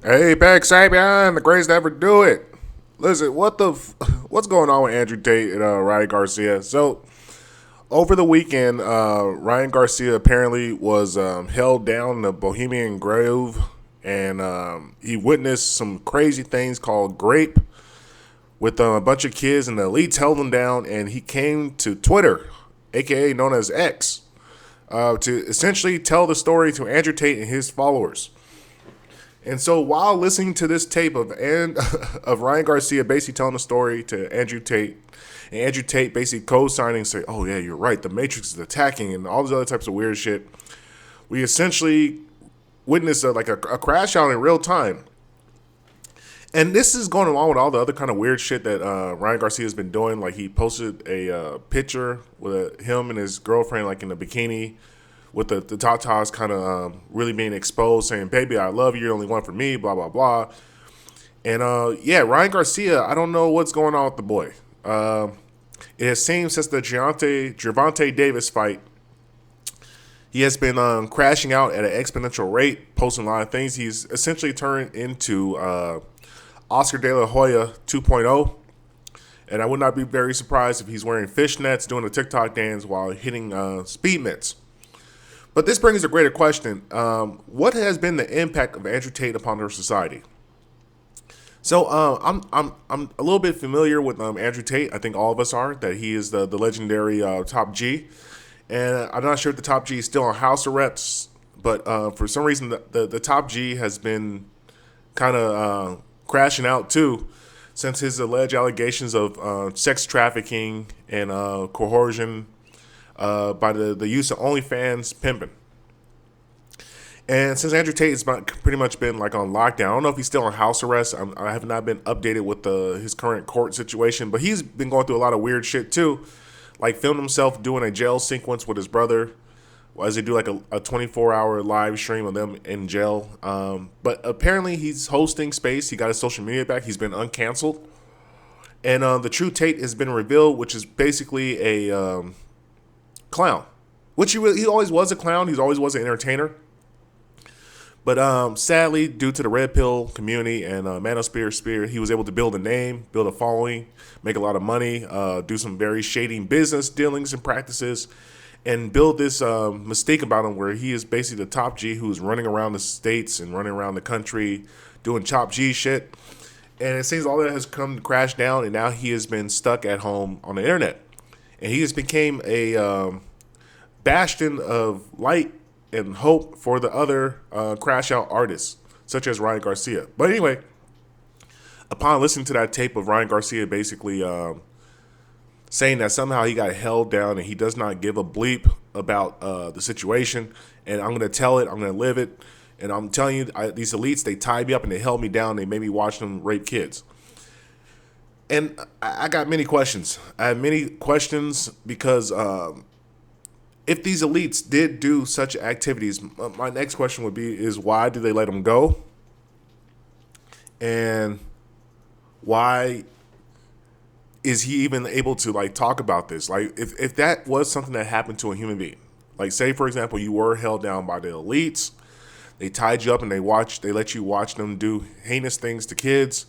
Hey, Pack Sabian, the greatest to ever do it. Listen, what's going on with Andrew Tate and Ryan Garcia? So over the weekend, Ryan Garcia apparently was held down in the Bohemian Grove, and he witnessed some crazy things called grape with a bunch of kids, and the elites held him down, and he came to Twitter, aka known as X, to essentially tell the story to Andrew Tate and his followers. And so while listening to this tape of of Ryan Garcia basically telling the story to Andrew Tate, and Andrew Tate basically co-signing, say, "Oh yeah, you're right. The Matrix is attacking," and all these other types of weird shit. We essentially witnessed a crash out in real time. And this is going along with all the other kind of weird shit that Ryan Garcia has been doing. Like he posted a picture with him and his girlfriend, like in a bikini, with the tatas kind of really being exposed, saying, "Baby, I love you. You're the only one for me." Blah blah blah. And yeah, Ryan Garcia. I don't know what's going on with the boy. It has seemed since the Gervonta Davis fight, he has been crashing out at an exponential rate, posting a lot of things. He's essentially turned into Oscar De La Hoya 2.0. And I would not be very surprised if he's wearing fishnets, doing a TikTok dance while hitting speed mitts. But this brings a greater question. What has been the impact of Andrew Tate upon our society? So I'm a little bit familiar with Andrew Tate. I think all of us are, that he is the legendary Top G. And I'm not sure if the Top G is still on house arrest, but for some reason the Top G has been kind of crashing out too, since his alleged allegations of sex trafficking and coercion by the use of OnlyFans pimping. And since Andrew Tate has pretty much been like on lockdown, I don't know if he's still on house arrest. I have not been updated with his current court situation, but he's been going through a lot of weird shit too, like filmed himself doing a jail sequence with his brother, as they do like a 24-hour live stream of them in jail. But apparently he's hosting space. He got his social media back. He's been uncanceled, and the true Tate has been revealed, which is basically a clown, which he always was a clown. He always was an entertainer. But sadly, due to the red pill community and Manosphere, he was able to build a name, build a following, make a lot of money, do some very shady business dealings and practices, and build this mistake about him where he is basically the top G who's running around the states and running around the country doing chop G shit. And it seems all that has come to crash down, and now he has been stuck at home on the internet. And he has became a bastion of light and hope for the other crash out artists, such as Ryan Garcia. But anyway, upon listening to that tape of Ryan Garcia basically saying that somehow he got held down and he does not give a bleep about the situation, and I'm going to tell it, I'm going to live it, and I'm telling you, these elites, they tied me up and they held me down, they made me watch them rape kids. And I got many questions. I have many questions because if these elites did do such activities, my next question would be is why did they let them go? And why is he even able to like talk about this? Like if that was something that happened to a human being, like say for example you were held down by the elites, they tied you up and they let you watch them do heinous things to kids.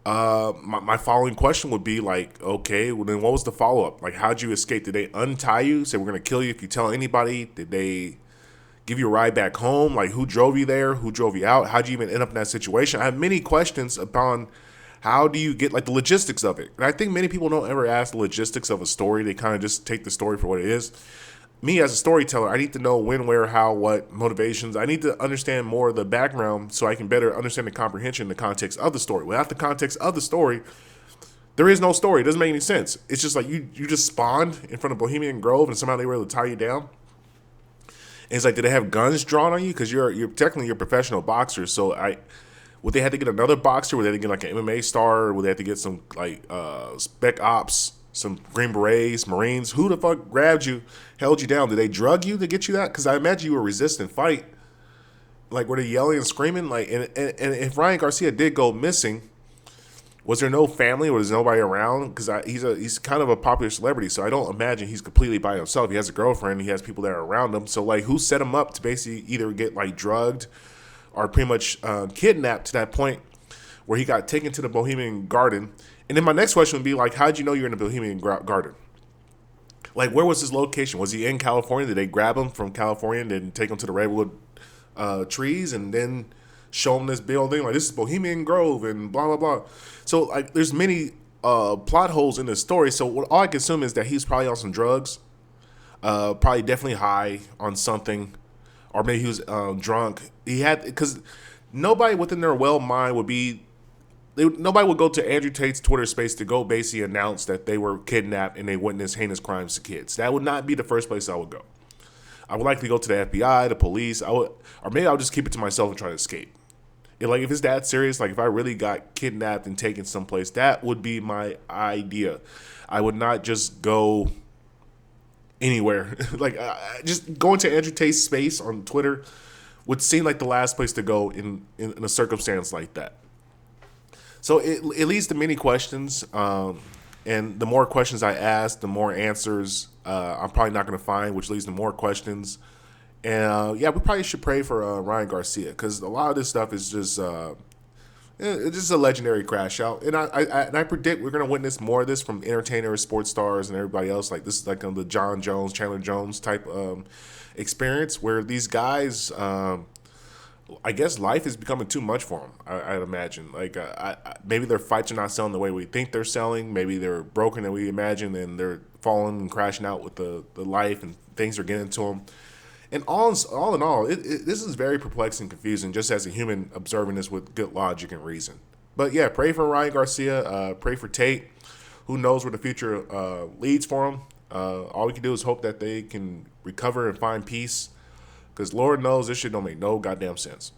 My following question would be like, okay, well then what was the follow up? Like, how'd you escape? Did they untie you? Say we're gonna kill you if you tell anybody? Did they give you a ride back home? Like, who drove you there? Who drove you out? How'd you even end up in that situation? I have many questions upon how do you get like the logistics of it. And I think many people don't ever ask the logistics of a story. They kind of just take the story for what it is. Me as a storyteller, I need to know when, where, how, what, motivations. I need to understand more of the background so I can better understand the comprehension, the context of the story. Without the context of the story, there is no story. It doesn't make any sense. It's just like you just spawned in front of Bohemian Grove and somehow they were able to tie you down. And it's like, did they have guns drawn on you? Because you're technically a professional boxer. So would they have to get another boxer? Would they have to get like an MMA star? Or would they have to get some like spec ops? Some Green Berets, Marines. Who the fuck grabbed you, held you down? Did they drug you to get you that? Because I imagine you were resisting fight. Like, were they yelling and screaming? Like, and if Ryan Garcia did go missing, was there no family? Was there nobody around? Because he's kind of a popular celebrity, so I don't imagine he's completely by himself. He has a girlfriend. He has people that are around him. So, like, who set him up to basically either get, like, drugged or pretty much kidnapped to that point where he got taken to the Bohemian Garden. And then my next question would be like, how'd you know you're in the Bohemian Garden? Like, where was his location? Was he in California? Did they grab him from California and then take him to the redwood trees and then show him this building? Like, this is Bohemian Grove and blah, blah, blah. So, like, there's many plot holes in this story. So, all I can assume is that he's probably on some drugs, probably definitely high on something, or maybe he was drunk. He had, because nobody within their well mind would be, nobody would go to Andrew Tate's Twitter space to go basically announce that they were kidnapped and they witnessed heinous crimes to kids. That would not be the first place I would go. I would likely go to the FBI, the police. Or maybe I'll just keep it to myself and try to escape. If it's that serious, like if I really got kidnapped and taken someplace, that would be my idea. I would not just go anywhere. Just going to Andrew Tate's space on Twitter would seem like the last place to go in a circumstance like that. So it leads to many questions, and the more questions I ask, the more answers I'm probably not going to find, which leads to more questions. And we probably should pray for Ryan Garcia, because a lot of this stuff is just it's just a legendary crash out. And I predict we're going to witness more of this from entertainers, sports stars, and everybody else. Like, this is like the John Jones, Chandler Jones type experience, where these guys. I guess life is becoming too much for them. I'd imagine. Maybe their fights are not selling the way we think they're selling. Maybe they're broken than we imagine, and they're falling and crashing out with the life, and things are getting to them. And all in all, this is very perplexing and confusing, just as a human observing this with good logic and reason. But yeah, pray for Ryan Garcia. Pray for Tate. Who knows where the future leads for him? All we can do is hope that they can recover and find peace. Because Lord knows this shit don't make no goddamn sense.